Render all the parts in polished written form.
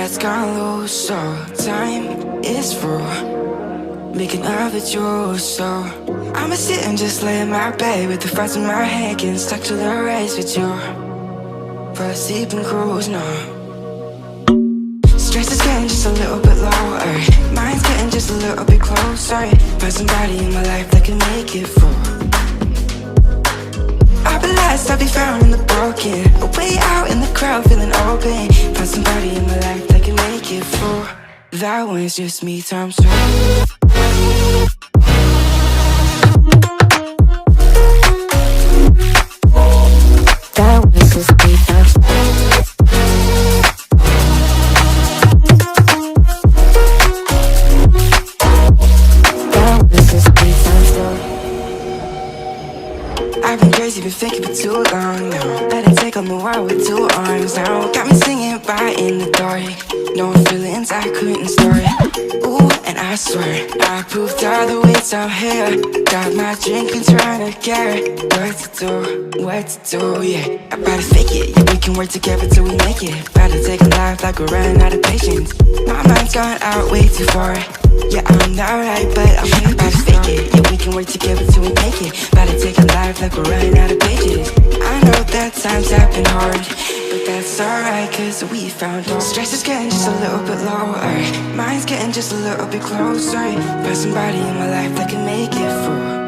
that's gone loose, so time is through, making of it yours. So I'ma sit and just lay in my bed with the thoughts in my head, getting stuck to the race with you for a sleeping cruise now. Stress is getting just a little bit lower, mind's getting just a little bit closer. Find somebody in my life that can make it through. I'll be lost, I'll be found in the broken, way out in the crowd feeling open. Find somebody in my life that can make it through. That one's just me times two. That one's just me times two. I've been crazy, been thinking for too long now. Let it take on the world with two arms now. Got me singing right in the dark, no feelings I couldn't store. Ooh, and I swear I proved all the ways I'm here. Got my drink and trying to get what to do, yeah. I better fake it, yeah, we can work together till we make it. Better take a life like we're running out of patience. My mind's gone out way too far. Yeah, I'm not right, but I'm gonna better fake it. Yeah, we can work together till we make it. Better take a life like we're running out of pages. I know that times have been hard, but that's alright, cause we found hope. Stress is getting just a little bit lower, mind's getting just a little bit closer. Find somebody in my life that can make it through.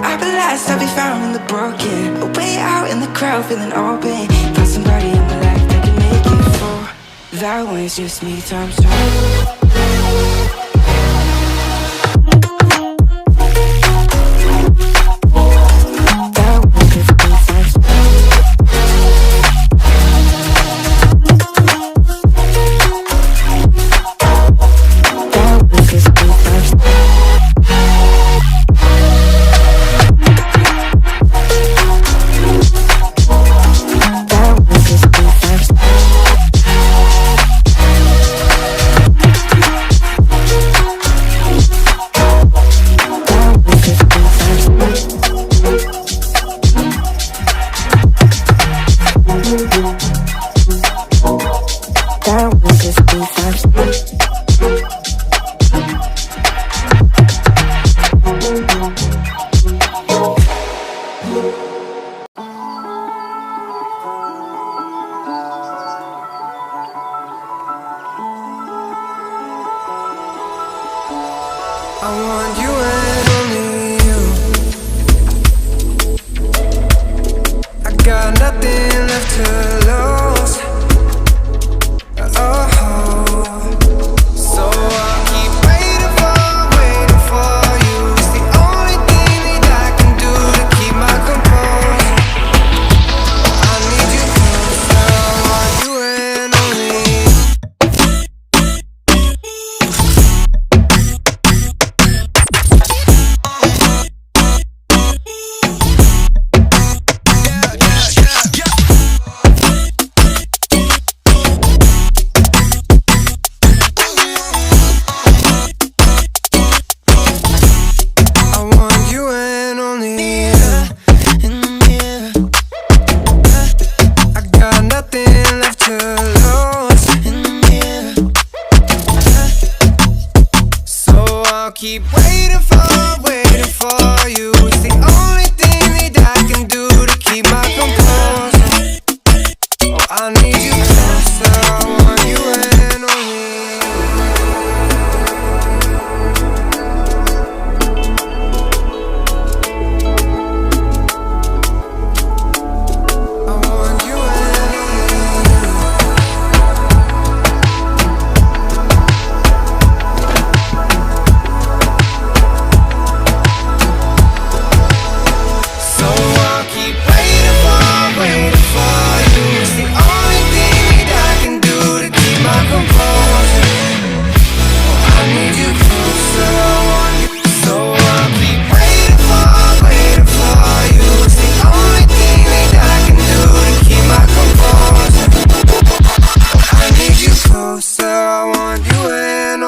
I'll be lost, I'll be found in the broken, way out in the crowd feeling open. Find somebody in my life that can make it through. That one's just me times two. I want you and only you. I got nothing left to lose. Oh, so I'll keep waiting for you. It's the only thing that I can do to keep my composure. I need you closer. I want you and only you. Keep waiting for you. It's the only thing that I can do to keep my composure. Oh, I need you closer. I want you and only I want you and